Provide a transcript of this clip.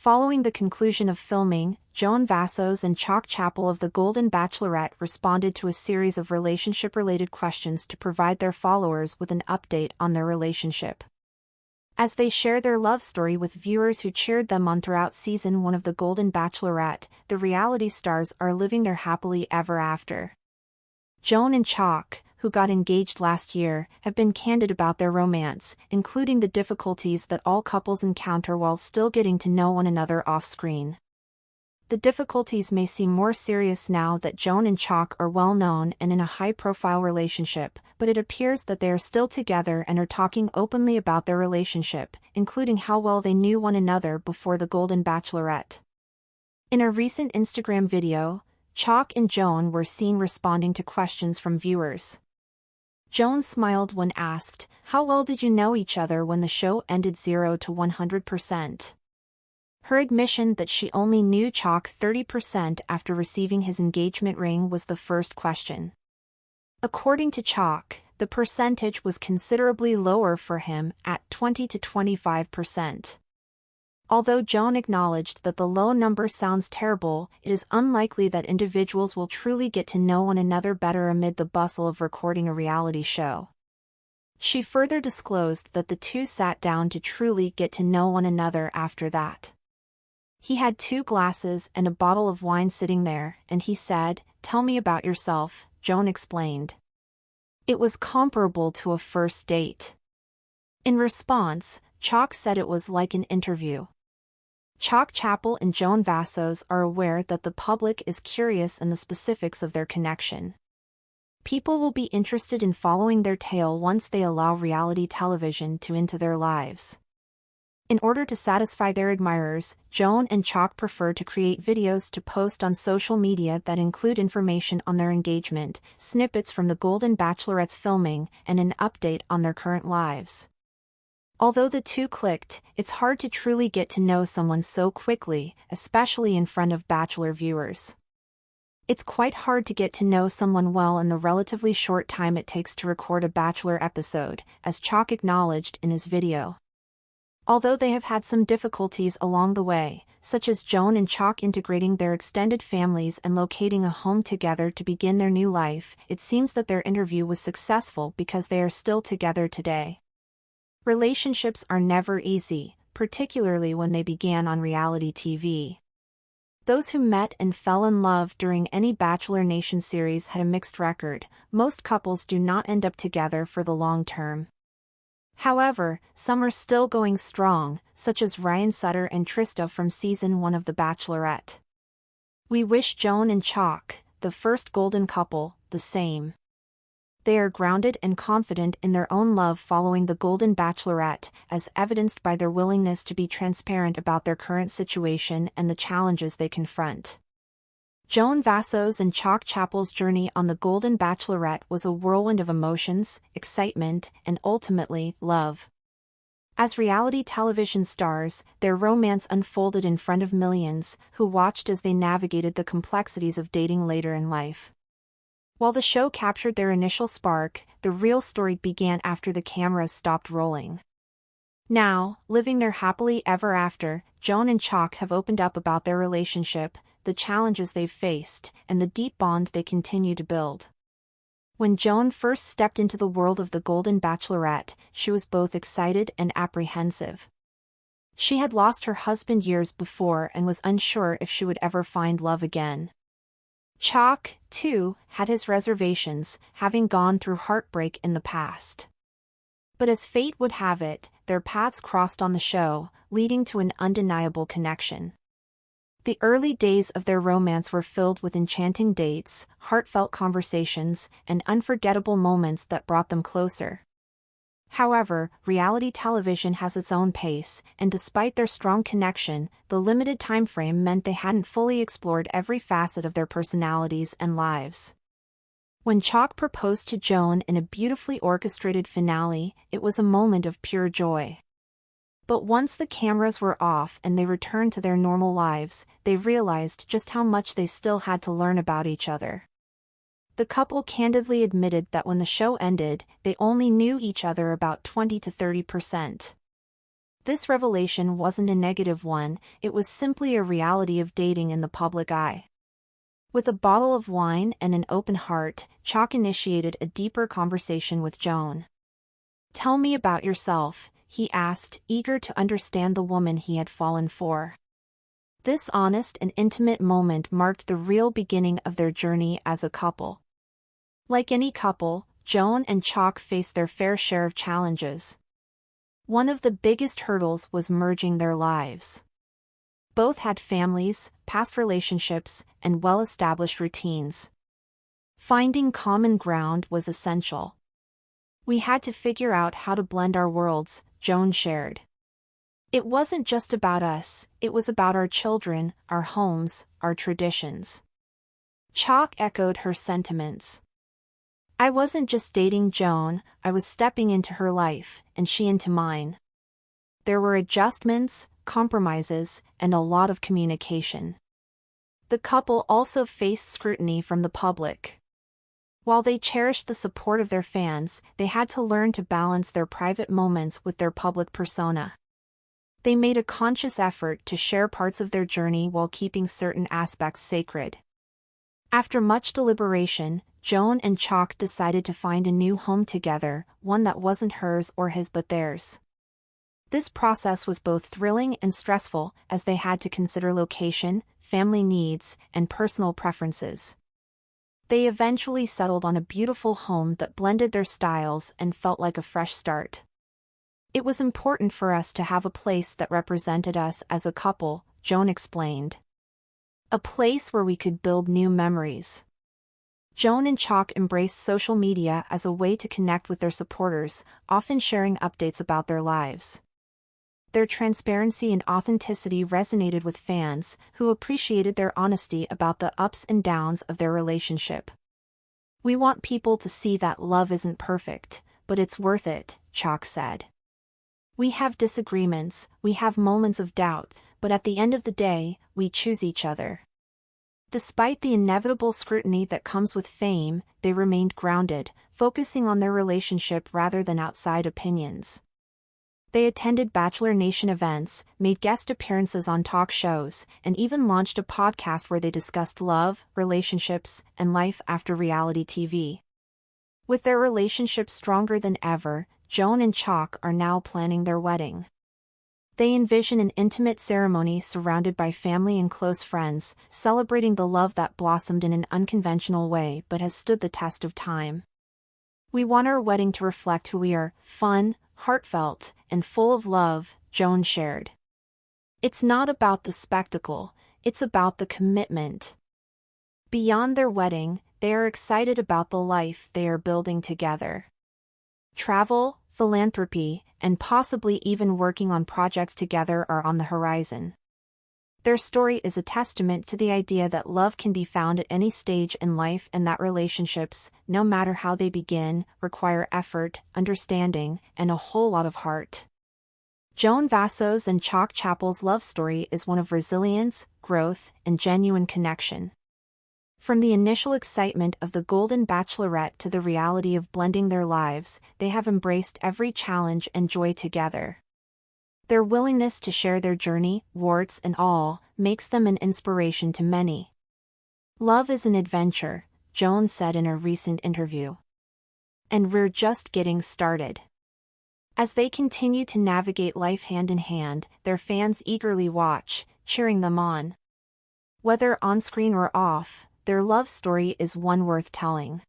Following the conclusion of filming, Joan Vassos and Chock Chapel of The Golden Bachelorette responded to a series of relationship-related questions to provide their followers with an update on their relationship. As they share their love story with viewers who cheered them on throughout Season 1 of The Golden Bachelorette, the reality stars are living their happily ever after. Joan and Chock, who got engaged last year, have been candid about their romance, including the difficulties that all couples encounter while still getting to know one another off-screen. The difficulties may seem more serious now that Joan and Chock are well-known and in a high-profile relationship, but it appears that they are still together and are talking openly about their relationship, including how well they knew one another before The Golden Bachelorette. In a recent Instagram video, Chock and Joan were seen responding to questions from viewers. Joan smiled when asked, "How well did you know each other when the show ended 0 to 100%? Her admission that she only knew Chock 30% after receiving his engagement ring was the first question. According to Chock, the percentage was considerably lower for him at 20 to 25%. Although Joan acknowledged that the low number sounds terrible, it is unlikely that individuals will truly get to know one another better amid the bustle of recording a reality show. She further disclosed that the two sat down to truly get to know one another after that. He had 2 glasses and a bottle of wine sitting there, and he said, "Tell me about yourself," Joan explained. It was comparable to a first date. In response, Chock said it was like an interview. Chock Chapel and Joan Vassos are aware that the public is curious in the specifics of their connection. People will be interested in following their tale once they allow reality television into their lives. In order to satisfy their admirers, Joan and Chock prefer to create videos to post on social media that include information on their engagement, snippets from The Golden Bachelorette's filming, and an update on their current lives. Although the two clicked, it's hard to truly get to know someone so quickly, especially in front of Bachelor viewers. It's quite hard to get to know someone well in the relatively short time it takes to record a Bachelor episode, as Chock acknowledged in his video. Although they have had some difficulties along the way, such as Joan and Chock integrating their extended families and locating a home together to begin their new life, it seems that their interview was successful because they are still together today. Relationships are never easy, particularly when they began on reality TV. Those who met and fell in love during any Bachelor Nation series had a mixed record. Most couples do not end up together for the long term. However, some are still going strong, such as Ryan Sutter and Trista from Season 1 of The Bachelorette. We wish Joan and Chock, the first golden couple, the same. They are grounded and confident in their own love following The Golden Bachelorette, as evidenced by their willingness to be transparent about their current situation and the challenges they confront. Joan Vassos and Chock Chapel's journey on The Golden Bachelorette was a whirlwind of emotions, excitement, and ultimately, love. As reality television stars, their romance unfolded in front of millions, who watched as they navigated the complexities of dating later in life. While the show captured their initial spark, the real story began after the cameras stopped rolling. Now, living their happily ever after, Joan and Chock have opened up about their relationship, the challenges they've faced, and the deep bond they continue to build. When Joan first stepped into the world of The Golden Bachelorette, she was both excited and apprehensive. She had lost her husband years before and was unsure if she would ever find love again. Chock, too, had his reservations, having gone through heartbreak in the past. But as fate would have it, their paths crossed on the show, leading to an undeniable connection. The early days of their romance were filled with enchanting dates, heartfelt conversations, and unforgettable moments that brought them closer. However, reality television has its own pace, and despite their strong connection, the limited time frame meant they hadn't fully explored every facet of their personalities and lives. When Chock proposed to Joan in a beautifully orchestrated finale, it was a moment of pure joy. But once the cameras were off and they returned to their normal lives, they realized just how much they still had to learn about each other. The couple candidly admitted that when the show ended, they only knew each other about 20 to 30%. This revelation wasn't a negative one, it was simply a reality of dating in the public eye. With a bottle of wine and an open heart, Chock initiated a deeper conversation with Joan. "Tell me about yourself," he asked, eager to understand the woman he had fallen for. This honest and intimate moment marked the real beginning of their journey as a couple. Like any couple, Joan and Chock faced their fair share of challenges. One of the biggest hurdles was merging their lives. Both had families, past relationships, and well-established routines. Finding common ground was essential. "We had to figure out how to blend our worlds," Joan shared. "It wasn't just about us, it was about our children, our homes, our traditions." Chock echoed her sentiments. "I wasn't just dating Joan, I was stepping into her life, and she into mine. There were adjustments, compromises, and a lot of communication." The couple also faced scrutiny from the public. While they cherished the support of their fans, they had to learn to balance their private moments with their public persona. They made a conscious effort to share parts of their journey while keeping certain aspects sacred. After much deliberation, Joan and Chock decided to find a new home together, one that wasn't hers or his but theirs. This process was both thrilling and stressful, as they had to consider location, family needs, and personal preferences. They eventually settled on a beautiful home that blended their styles and felt like a fresh start. "It was important for us to have a place that represented us as a couple," Joan explained. "A place where we could build new memories." Joan and Chock embraced social media as a way to connect with their supporters, often sharing updates about their lives. Their transparency and authenticity resonated with fans, who appreciated their honesty about the ups and downs of their relationship. "We want people to see that love isn't perfect, but it's worth it," Chock said. "We have disagreements, we have moments of doubt, but at the end of the day, we choose each other." Despite the inevitable scrutiny that comes with fame, they remained grounded, focusing on their relationship rather than outside opinions. They attended Bachelor Nation events, made guest appearances on talk shows, and even launched a podcast where they discussed love, relationships, and life after reality TV. With their relationship stronger than ever, Joan and Chock are now planning their wedding. They envision an intimate ceremony surrounded by family and close friends, celebrating the love that blossomed in an unconventional way but has stood the test of time. "We want our wedding to reflect who we are, fun, heartfelt, and full of love," Joan shared. "It's not about the spectacle, it's about the commitment." Beyond their wedding, they are excited about the life they are building together. Travel, philanthropy, and possibly even working on projects together are on the horizon. Their story is a testament to the idea that love can be found at any stage in life and that relationships, no matter how they begin, require effort, understanding, and a whole lot of heart. Joan Vassos and Chock Chappell's love story is one of resilience, growth, and genuine connection. From the initial excitement of the Golden Bachelorette to the reality of blending their lives, they have embraced every challenge and joy together. Their willingness to share their journey, warts and all, makes them an inspiration to many. "Love is an adventure," Joan said in a recent interview. "And we're just getting started." As they continue to navigate life hand in hand, their fans eagerly watch, cheering them on. Whether on screen or off, their love story is one worth telling.